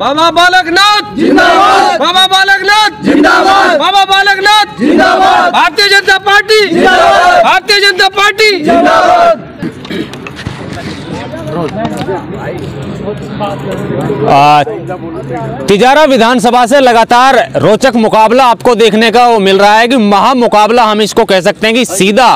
बाबा बालकनाथ जिंदाबाद, बाबा बालकनाथ जिंदाबाद, बाबा बालकनाथ जिंदाबाद, भारतीय जनता पार्टी जिंदाबाद, भारतीय जनता पार्टी जिंदाबाद। तिजारा विधानसभा से लगातार रोचक मुकाबला आपको देखने का मिल रहा है कि महामुकाबला हम इसको कह सकते हैं कि सीधा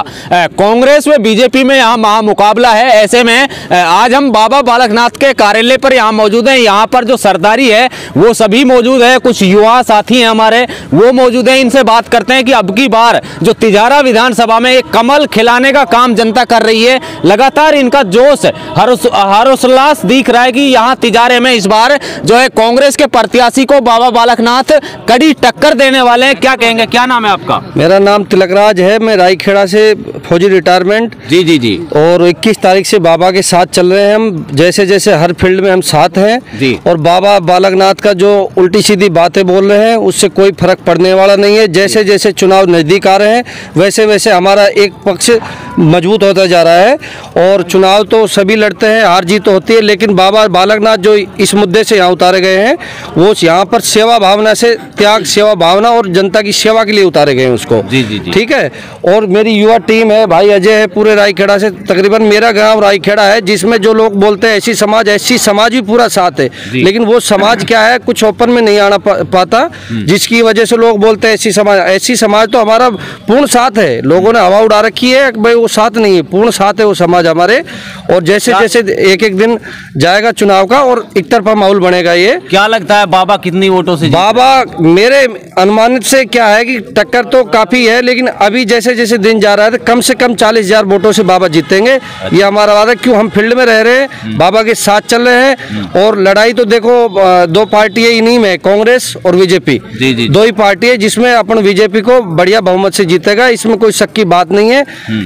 कांग्रेस व बीजेपी में यहाँ महामुकाबला है। ऐसे में आज हम बाबा बालकनाथ के कार्यालय पर यहाँ मौजूद हैं। यहाँ पर जो सरदारी है वो सभी मौजूद है, कुछ युवा साथी हैं हमारे वो मौजूद हैं। इनसे बात करते हैं कि अब की बार जो तिजारा विधानसभा में एक कमल खिलाने का काम जनता कर रही है। लगातार इनका जोश हर्षोल्लास दिख रहा है कि यहाँ तिजारे में इस बार जो है कांग्रेस के प्रत्याशी को बाबा बालकनाथ कड़ी टक्कर देने वाले हैं। क्या कहेंगे, क्या नाम है आपका? मेरा नाम तिलकराज है, मैं रायखेड़ा से फौजी रिटायरमेंट। जी। और 21 तारीख से बाबा के साथ चल रहे हैं हम, जैसे जैसे हर फील्ड में हम साथ हैं जी। और बाबा बालकनाथ का जो उल्टी सीधी बातें बोल रहे हैं उससे कोई फर्क पड़ने वाला नहीं है। जैसे जैसे चुनाव नजदीक आ रहे हैं वैसे वैसे हमारा एक पक्ष मजबूत होता जा रहा है। और चुनाव तो सभी लड़ते हैं, हार जीत तो होती है, लेकिन बाबा बालकनाथ जो इस मुद्दे से यहाँ उतारे गए हैं वो यहाँ पर सेवा भावना से, त्याग सेवा भावना और जनता की सेवा के लिए उतारे गए हैं उसको। जी। ठीक है। और मेरी युवा टीम है, भाई अजय है, पूरे रायखेड़ा से। तकरीबन मेरा गांव रायखेड़ा है जिसमें जो लोग बोलते हैं ऐसी समाज भी पूरा साथ है, लेकिन वो समाज क्या है कुछ ओपन में नहीं आना पाता, जिसकी वजह से लोग बोलते हैं ऐसी समाज तो हमारा पूर्ण साथ है। लोगों ने हवा उड़ा रखी है भाई वो साथ नहीं है, पूर्ण साथ है वो समाज हमारे। और जैसे जैसे एक एक दिन जाएगा चुनाव का और एक तरफा माहौल बनेगा। ये क्या लगता है बाबा कितनी वोटों से? बाबा मेरे अनुमानित से क्या है कि टक्कर तो काफी है, लेकिन अभी जैसे जैसे दिन जा रहा है तो कम से कम 40,000 वोटों से बाबा जीतेंगे। ये हमारा वादा, क्यों हम फील्ड में रह रहे हैं, बाबा के साथ चल रहे हैं। और लड़ाई तो देखो दो पार्टी है इन्हीं में, कांग्रेस और बीजेपी। दो ही पार्टी है जिसमें अपन बीजेपी को बढ़िया बहुमत से जीतेगा, इसमें कोई शक की बात नहीं है।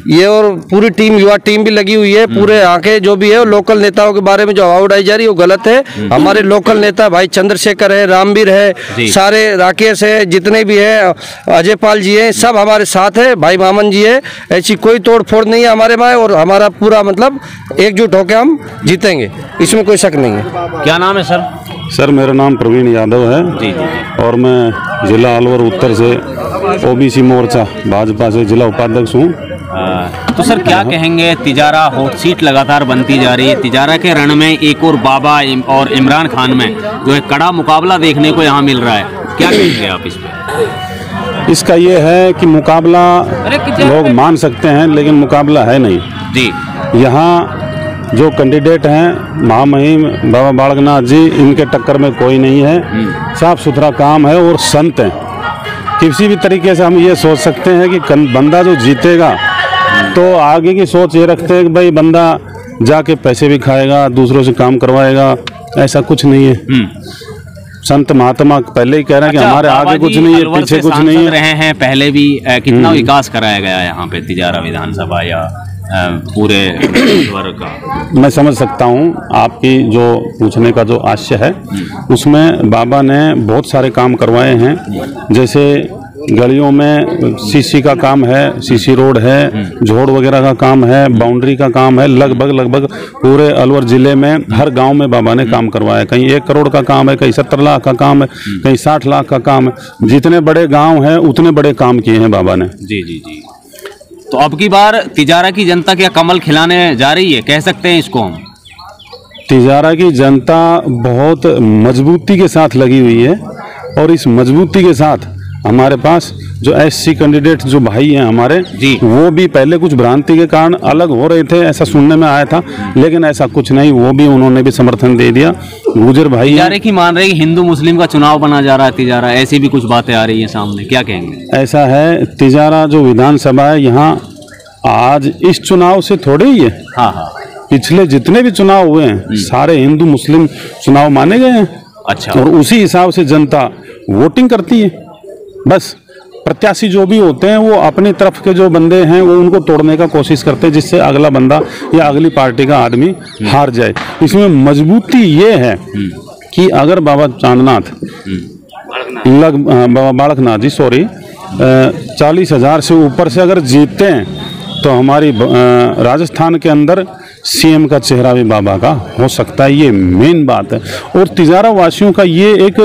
ये और पूरी टीम, युवा टीम भी लगी हुई है, पूरे आंखें जो भी है। लोकल नेताओं के बारे में जो हवा उड़ाई जा रही है वो गलत है। हमारे लोकल नेता भाई चंद्रशेखर है, रामवीर है, सारे राकेश है, जितने भी है, अजय पाल जी है, सब हमारे साथ है, भाई मामन जी है। ऐसी कोई तोड़ फोड़ नहीं है हमारे में और हमारा पूरा मतलब एकजुट होकर हम जीतेंगे, इसमें कोई शक नहीं है। क्या नाम है सर? सर मेरा नाम प्रवीण यादव है जी। और मैं जिला अलवर उत्तर से ओबीसी मोर्चा भाजपा से जिला उपाध्यक्ष हूँ। तो सर क्या कहेंगे, तिजारा हॉट सीट लगातार बनती जा रही है। तिजारा के रण में एक और बाबा और इमरान खान में जो है कड़ा मुकाबला देखने को यहाँ मिल रहा है, क्या कहेंगे आप इस पे? इसका ये है कि मुकाबला लोग मान सकते हैं लेकिन मुकाबला है नहीं जी। यहाँ जो कैंडिडेट हैं महामहिम बाबा बालकनाथ जी, इनके टक्कर में कोई नहीं है। साफ सुथरा काम है और संत हैं। किसी भी तरीके से हम ये सोच सकते हैं कि बंदा जो जीतेगा तो आगे की सोच ये रखते हैं कि भाई बंदा जाके पैसे भी खाएगा, दूसरों से काम करवाएगा, ऐसा कुछ नहीं है। संत महात्मा पहले ही कह रहे हैं कि हमारे आगे कुछ नहीं है, पीछे कुछ नहीं है। रहे हैं पहले भी, कितना विकास कराया गया यहाँ पे तिजारा विधानसभा या पूरे वर्ग का? मैं समझ सकता हूँ आपकी जो पूछने का जो आशय है, उसमें बाबा ने बहुत सारे काम करवाए हैं। जैसे गलियों में सीसी का काम है, सीसी रोड है, झोड़ वगैरह का काम है, बाउंड्री का काम है। लगभग पूरे अलवर जिले में हर गांव में बाबा ने काम करवाया। कहीं 1 करोड़ का काम है, कहीं 70 लाख का काम है, कहीं 60 लाख का काम है। जितने बड़े गांव हैं उतने बड़े काम किए हैं बाबा ने। जी। तो अब की बार तिजारा की जनता क्या कमल खिलाने जा रही है, कह सकते हैं इसको हम? तिजारा की जनता बहुत मजबूती के साथ लगी हुई है और इस मजबूती के साथ हमारे पास जो एससी कैंडिडेट जो भाई हैं हमारे जी, वो भी पहले कुछ भ्रांति के कारण अलग हो रहे थे, ऐसा सुनने में आया था, लेकिन ऐसा कुछ नहीं, वो भी उन्होंने भी समर्थन दे दिया। गुजर भाई तिजारे की मान रहे कि हिंदू मुस्लिम का चुनाव बना जा रहा है तिजारा, ऐसी भी कुछ बातें आ रही हैं सामने, क्या कहेंगे? ऐसा है, तिजारा जो विधानसभा है यहाँ आज इस चुनाव से थोड़े ही है। हाँ। पिछले जितने भी चुनाव हुए हैं सारे हिंदू मुस्लिम चुनाव माने गए हैं। अच्छा। और उसी हिसाब से जनता वोटिंग करती है। बस प्रत्याशी जो भी होते हैं वो अपनी तरफ के जो बंदे हैं वो उनको तोड़ने का कोशिश करते हैं, जिससे अगला बंदा या अगली पार्टी का आदमी हार जाए। इसमें मजबूती ये है कि अगर बाबा चांदनाथ बाबा बालकनाथ जी 40,000 से ऊपर से अगर जीतते हैं तो हमारी राजस्थान के अंदर सीएम का चेहरा भी बाबा का हो सकता है, ये मेन बात है। और तिजारा वासियों का ये एक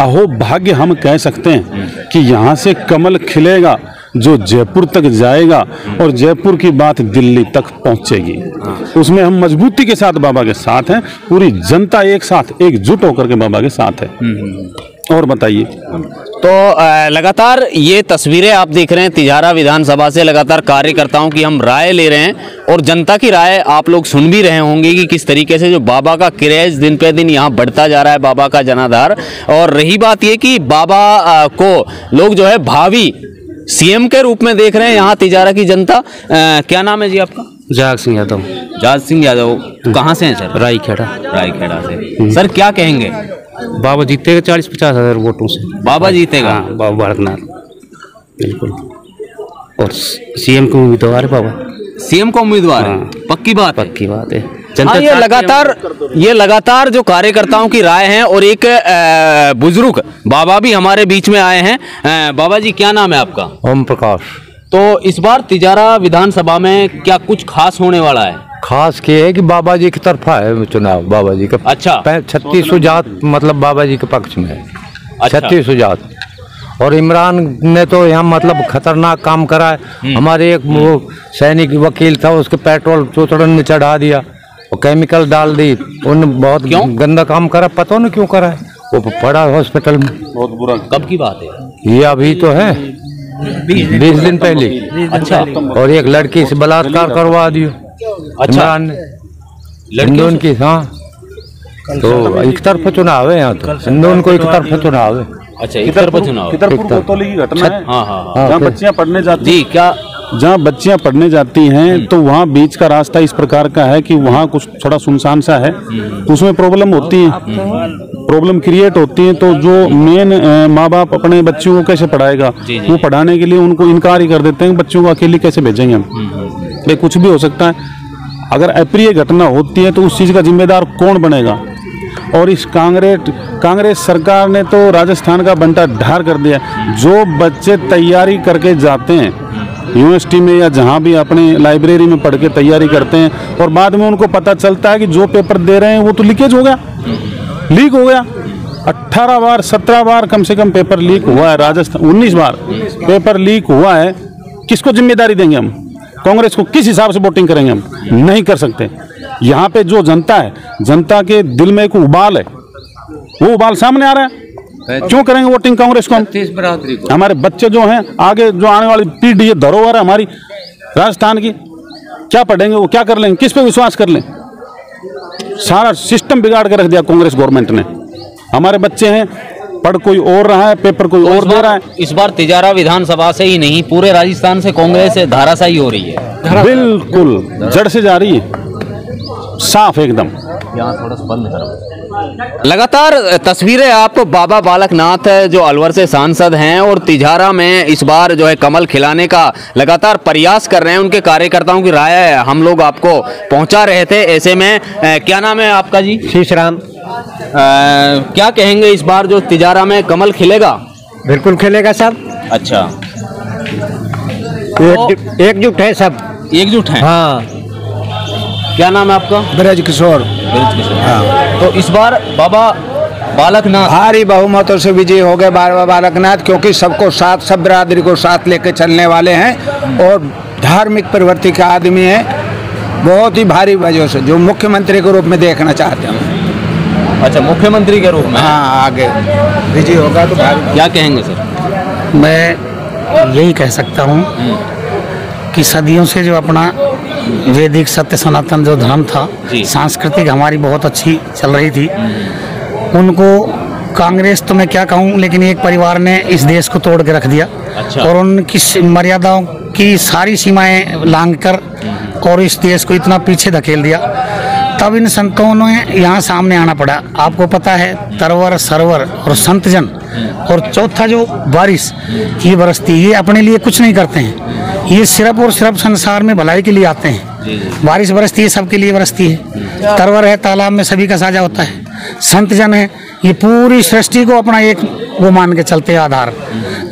अहोभाग्य हम कह सकते हैं कि यहाँ से कमल खिलेगा जो जयपुर तक जाएगा और जयपुर की बात दिल्ली तक पहुंचेगी। उसमें हम मजबूती के साथ बाबा के साथ हैं, पूरी जनता एक साथ एकजुट होकर के बाबा के साथ है। और बताइए। तो लगातार ये तस्वीरें आप देख रहे हैं तिजारा विधानसभा से, लगातार कार्यकर्ताओं की हम राय ले रहे हैं और जनता की राय आप लोग सुन भी रहे होंगे कि किस तरीके से जो बाबा का क्रेज दिन पे दिन यहाँ बढ़ता जा रहा है, बाबा का जनाधार। और रही बात ये कि बाबा को लोग जो है भावी सीएम के रूप में देख रहे हैं यहाँ तिजारा की जनता। क्या नाम है जी आपका? जाग सिंह यादव। जाग सिंह यादव, कहाँ से हैं सर? रायखेड़ा। रायखेड़ा से। सर क्या कहेंगे? बाबा जीतेगा 40-50 हज़ार वोटों से। बाबा जीतेगा? हाँ, बाबा बालकनाथ बिल्कुल। और सीएम को उम्मीदवार है बाबा। सीएम को उम्मीदवार है? पक्की बात है? पक्की बात है। हाँ, ये लगातार जो कार्यकर्ताओं की राय है। और एक बुजुर्ग बाबा भी हमारे बीच में आए हैं। बाबा जी क्या नाम है आपका? ओम प्रकाश। तो इस बार तिजारा विधानसभा में क्या कुछ खास होने वाला है? खास ये है कि बाबा जी की तरफा है चुनाव, बाबा जी का। अच्छा। 3600 जात मतलब बाबा जी के पक्ष में है। अच्छा। 3600 जात। और इमरान ने तो यहाँ मतलब खतरनाक काम करा है। हमारे एक वो सैनिक वकील था, उसके पेट्रोल चोतड़न में चढ़ा दिया और केमिकल डाल दी। उन्होंने बहुत गंदा काम करा, पता नहीं क्यों करा है। वो पड़ा हॉस्पिटल में। बहुत बुरा। कब की बात है ये? अभी तो है 20 दिन पहले। अच्छा। और एक लड़की से बलात्कार करवा दियो इमरान ने। हिंदुन की। हाँ, तो एक तरफ चुनाव है यहाँ तो। हिंदुन को एक तरफ चुनाव है। अच्छा, एक तरफ चुनाव। कितरपुर की घटना है। हाँ, जहाँ बच्चियाँ पढ़ने जाती जी, क्या जहाँ बच्चियाँ पढ़ने जाती हैं तो वहाँ बीच का रास्ता इस प्रकार का है कि वहाँ कुछ थोड़ा सुनसान सा है, उसमें प्रॉब्लम होती है, प्रॉब्लम क्रिएट होती है। तो जो मेन माँ बाप अपने बच्चों को कैसे पढ़ाएगा, वो पढ़ाने के लिए उनको इनकार ही कर देते हैं। बच्चों को अकेले कैसे भेजेंगे हम? भाई कुछ भी हो सकता है। अगर अप्रिय घटना होती है तो उस चीज़ का जिम्मेदार कौन बनेगा? और इस कांग्रेस सरकार ने तो राजस्थान का बंटा ढार कर दिया। जो बच्चे तैयारी करके जाते हैं यूनिवर्सिटी में या जहाँ भी अपने लाइब्रेरी में पढ़ के तैयारी करते हैं और बाद में उनको पता चलता है कि जो पेपर दे रहे हैं वो तो लीकेज हो गया, लीक हो गया। 18 बार 17 बार कम से कम पेपर लीक हुआ है राजस्थान, 19 बार पेपर लीक हुआ है। किसको जिम्मेदारी देंगे हम? कांग्रेस को किस हिसाब से वोटिंग करेंगे हम? नहीं कर सकते। यहाँ पे जो जनता है, जनता के दिल में एक उबाल है, वो उबाल सामने आ रहा है। क्यों करेंगे वोटिंग कांग्रेस को हम? हमारे बच्चे जो हैं, आगे जो आने वाली पीढ़ी, ये धरोहर है हमारी राजस्थान की, क्या पढ़ेंगे वो? क्या कर लेंगे? किस पे विश्वास कर लें? सारा सिस्टम बिगाड़ के रख दिया कांग्रेस गवर्नमेंट ने। हमारे बच्चे हैं, पढ़ कोई और रहा है, पेपर कोई और दे रहा है। इस बार तिजारा विधानसभा से ही नहीं, पूरे राजस्थान से कांग्रेस धाराशायी हो रही है। बिल्कुल जड़ से जा रही है, साफ एकदम। यहाँ थोड़ा सा बंद करो। लगातार तस्वीरें आपको बाबा बालकनाथ जो अलवर से सांसद हैं और तिजारा में इस बार जो है कमल खिलाने का लगातार प्रयास कर रहे हैं। उनके कार्यकर्ताओं की राय हम लोग आपको पहुंचा रहे थे। ऐसे में क्या नाम है आपका जी? शीशराम। क्या कहेंगे इस बार जो तिजारा में कमल खिलेगा? बिल्कुल खिलेगा सब। अच्छा, एकजुट है सब, एकजुट है। हाँ। क्या नाम है आपका? ब्रज किशोर। हाँ। तो इस बार बाबा बालकनाथ भारी बहुमतों से विजयी हो गए बाबा बालकनाथ, क्योंकि सबको साथ, सब बिरादरी को साथ लेके चलने वाले हैं और धार्मिक प्रवृत्ति का आदमी है। बहुत ही भारी वजह से जो मुख्यमंत्री के रूप में देखना चाहते हैं। अच्छा, मुख्यमंत्री के रूप में? हाँ, आगे विजयी होगा तो भारी। क्या कहेंगे सर? मैं यही कह सकता हूँ कि सदियों से जो अपना वैदिक सत्य सनातन जो धर्म था, सांस्कृतिक हमारी बहुत अच्छी चल रही थी, उनको कांग्रेस तो मैं क्या कहूँ, लेकिन एक परिवार ने इस देश को तोड़ के रख दिया। अच्छा। और उनकी मर्यादाओं की सारी सीमाएं लांघकर और इस देश को इतना पीछे धकेल दिया। तब इन संतों ने यहाँ सामने आना पड़ा। आपको पता है, तरवर सरवर और संतजन, और चौथा जो बारिश ये बरसती, ये अपने लिए कुछ नहीं करते हैं, ये सिर्फ और सिर्फ संसार में भलाई के लिए आते हैं। बारिश बरसती है, सबके लिए बरसती है। तरवर है, तालाब में सभी का साझा होता है। संतजन है, ये पूरी सृष्टि को अपना एक वो मान के चलते आधार।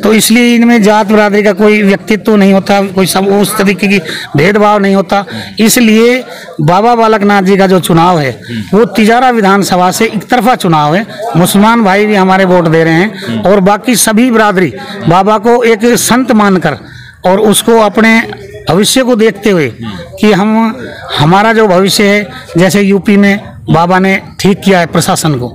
तो इसलिए इनमें जात बिरादरी का कोई व्यक्तित्व नहीं होता, कोई सब उस तरीके की भेदभाव नहीं होता। इसलिए बाबा बालकनाथ जी का जो चुनाव है वो तिजारा विधानसभा से एक तरफा चुनाव है। मुसलमान भाई भी हमारे वोट दे रहे हैं और बाकी सभी बिरादरी बाबा को एक संत मानकर और उसको अपने भविष्य को देखते हुए कि हमारा जो भविष्य है, जैसे यूपी में बाबा ने ठीक किया है प्रशासन को।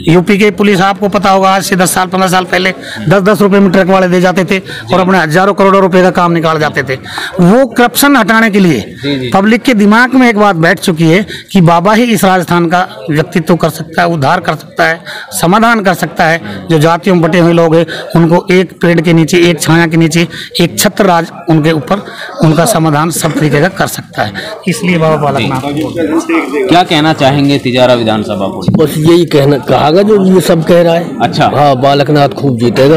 यूपी के पुलिस, आपको पता होगा, आज से 10 साल 15 साल पहले 10-10 रुपए में ट्रक वाले दे जाते थे और अपने हजारों करोड़ों रुपए का काम निकाल जाते थे। वो करप्शन हटाने के लिए पब्लिक के दिमाग में एक बात बैठ चुकी है कि बाबा ही इस राजस्थान का व्यक्तित्व कर सकता है, उद्धार कर सकता है, समाधान कर सकता है। जो जातियों में बटे हुए लोग हैं उनको एक पेड़ के नीचे, एक छाया के नीचे, एक छत्र राज उनके ऊपर, उनका समाधान सब तरीके का कर सकता है। इसलिए बाबा बालकनाथ। क्या कहना चाहेंगे तिजारा विधानसभा को? बस यही कहागा जो ये सब कह रहा है। अच्छा। हाँ, बालकनाथ खूब जीतेगा।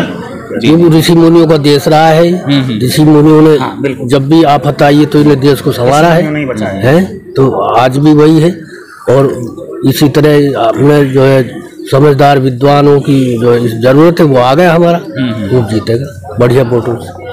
ये ऋषि मुनियों का देश रहा है। ऋषि मुनियों ने जब भी आफत आई है तो इन्हें देश को संवारा है, तो आज भी वही है। और इसी तरह अपने जो है समझदार विद्वानों की जो जरूरत है वो आ गया हमारा, वो जीतेगा बढ़िया वोटों से।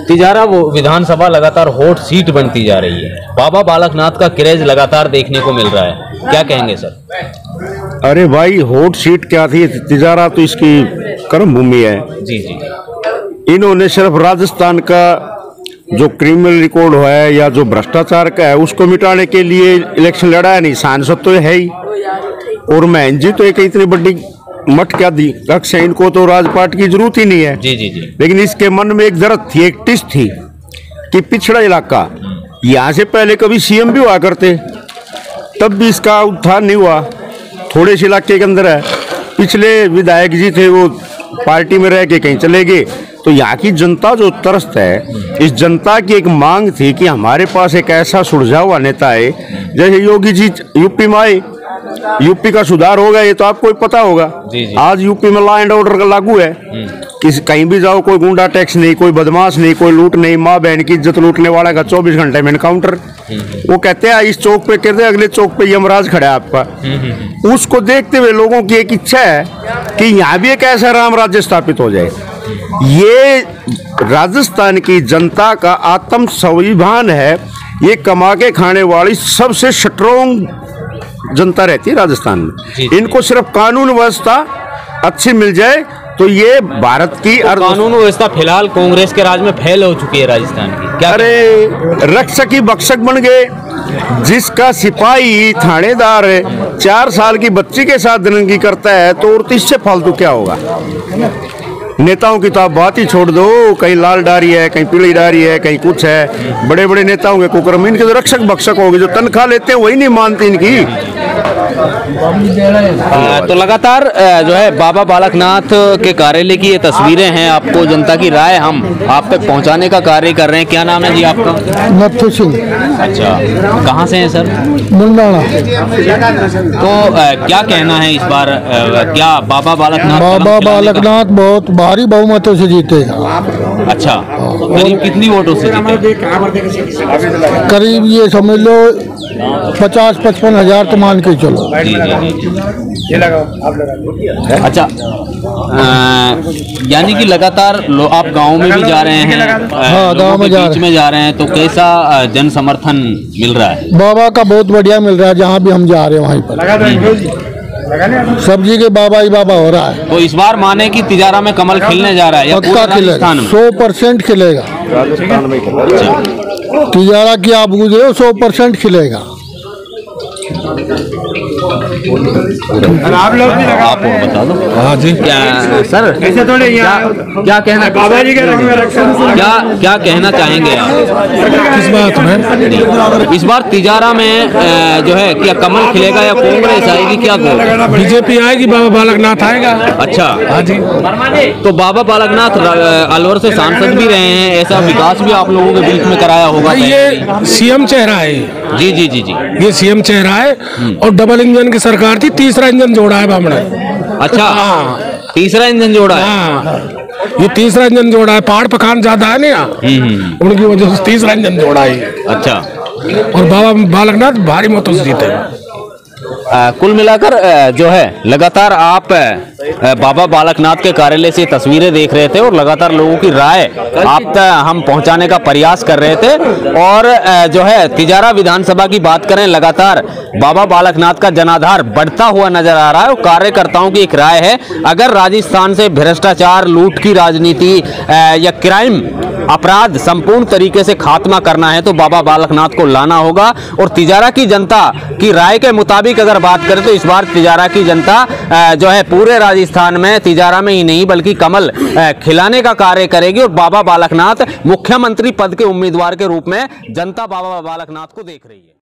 तिजारा वो विधानसभा लगातार हॉट सीट बनती जा रही है। बाबा बालकनाथ का क्रेज लगातार देखने को मिल रहा है, क्या कहेंगे सर? अरे भाई, हॉट सीट क्या थी? तिजारा तो इसकी कर्म भूमि है। जी जी। इन्होंने सिर्फ राजस्थान का जो क्रिमिनल रिकॉर्ड है या जो भ्रष्टाचार का है उसको मिटाने के लिए इलेक्शन लड़ा है। नहीं, सांसद तो है ही, और महन जी तो एक इतनी बड़ी मठ क्या दी रक्ष है, इनको तो राजपाट की जरूरत ही नहीं है। जी जी जी। लेकिन इसके मन में एक दर्द थी, एक टिस थी कि पिछड़ा इलाका, यहाँ से पहले कभी सीएम भी हुआ करते, तब भी इसका उत्थान नहीं हुआ। थोड़े से इलाके के अंदर है, पिछले विधायक जी थे वो पार्टी में रह के कहीं चले गए। तो यहाँ की जनता जो त्रस्त है, इस जनता की एक मांग थी कि हमारे पास एक ऐसा सुलझा हुआ नेता है। जैसे योगी जी यूपी में आए, यूपी का सुधार होगा, ये तो आपको ही पता होगा। जी जी। आज यूपी में लॉ एंड ऑर्डर का लागू है, कहीं भी जाओ कोई गुंडा टैक्स नहीं, कोई बदमाश नहीं, कोई लूट नहीं, माँ बहन की इज्जत लूटने वाला का 24 घंटे में एनकाउंटर। वो कहते हैं इस चौक पे कहते हैं, अगले चौक पे यमराज खड़ा है आपका। उसको देखते हुए लोगों की एक इच्छा है कि यहाँ भी एक ऐसा राम राज्य स्थापित हो जाए। ये राजस्थान की जनता का आत्म स्वाभिमान है। ये कमा के खाने वाली सबसे स्ट्रॉन्ग जनता रहती है राजस्थान में। इनको सिर्फ कानून व्यवस्था अच्छी मिल जाए तो ये भारत की कानून व्यवस्था फिलहाल कांग्रेस के राज में फैल हो चुकी है राजस्थान की। क्या? अरे रक्षक ही भक्षक बन गए। जिसका सिपाही थानेदार 4 साल की बच्ची के साथ दरंगी करता है तो और इससे फालतू क्या होगा? नेताओं की तो आप बात ही छोड़ दो, कहीं लाल डारी है, कहीं पीली डारी है, कहीं कुछ है। बड़े बड़े नेताओं के कुकर्म, इनके जो रक्षक भक्षक होंगे, जो तनख्वाह लेते हैं वही नहीं मानते इनकी। तो लगातार जो है बाबा बालकनाथ के कार्यालय की ये तस्वीरें हैं, आपको जनता की राय हम आप तक पहुंचाने का कार्य कर रहे हैं। क्या नाम है जी आपका? नथु सिंह। अच्छा, कहाँ से हैं सर? मुंडाना। तो क्या कहना है इस बार, क्या बाबा बालकनाथ बहुत भारी बहुमतों से जीतेगा। अच्छा, करीब कितनी वोटों से जीतेगा? करीब ये समझ लो 50-55 हजार तो मान के चलो। जी जी जी। अच्छा, यानी कि लगातार आप गांव में भी जा रहे हैं? हाँ, गांव में जा रहे हैं। तो कैसा जन समर्थन मिल रहा है? बाबा का बहुत बढ़िया मिल रहा है। जहाँ भी हम जा रहे हैं वहीं पर सब्जी के बाबा ही बाबा हो रहा है। तो इस बार माने कि तिजारा में कमल खिलने जा रहा है? पक्का खिलेगा, 100% खिलेगा। तिजारा की आप बुझ रहे हो, 100% खिलेगा। आप लोग बता दो। हाँ जी। क्या सर, ऐसे थोड़े क्या कहना बाबा जी क्या कहना चाहेंगे आप किस बात में? इस बार तिजारा में जो है क्या कमल खिलेगा या कांग्रेस आएगी? क्या बीजेपी आएगी, बाबा बालकनाथ आएगा। अच्छा, हाँ जी। तो बाबा बालकनाथ अलवर से सांसद भी रहे हैं, ऐसा विकास भी आप लोगों के बीच में कराया होगा? ये सीएम चेहरा है। जी जी जी जी, ये सीएम चेहरा है और डबल इंजन की सरकार थी, तीसरा इंजन जोड़ा है बामड़ा। अच्छा, तीसरा इंजन जोड़ा है। हाँ, ये तीसरा इंजन जोड़ा है। पहाड़ पखान ज्यादा है ना यहाँ, उनकी वजह से तीसरा इंजन जोड़ा है। अच्छा, और बाबा बालकनाथ भारी मतों से जीतेगा। कुल मिलाकर जो है लगातार आप बाबा बालकनाथ के कार्यालय से तस्वीरें देख रहे थे और लगातार लोगों की राय आप तक हम पहुंचाने का प्रयास कर रहे थे। और जो है तिजारा विधानसभा की बात करें, लगातार बाबा बालकनाथ का जनाधार बढ़ता हुआ नजर आ रहा है और कार्यकर्ताओं की एक राय है, अगर राजस्थान से भ्रष्टाचार, लूट की राजनीति या क्राइम अपराध संपूर्ण तरीके से खात्मा करना है तो बाबा बालकनाथ को लाना होगा। और तिजारा की जनता की राय के मुताबिक अगर बात करें तो इस बार तिजारा की जनता जो है पूरे राजस्थान में, तिजारा में ही नहीं बल्कि कमल खिलाने का कार्य करेगी और बाबा बालकनाथ मुख्यमंत्री पद के उम्मीदवार के रूप में जनता बाबा बालकनाथ को देख रही है।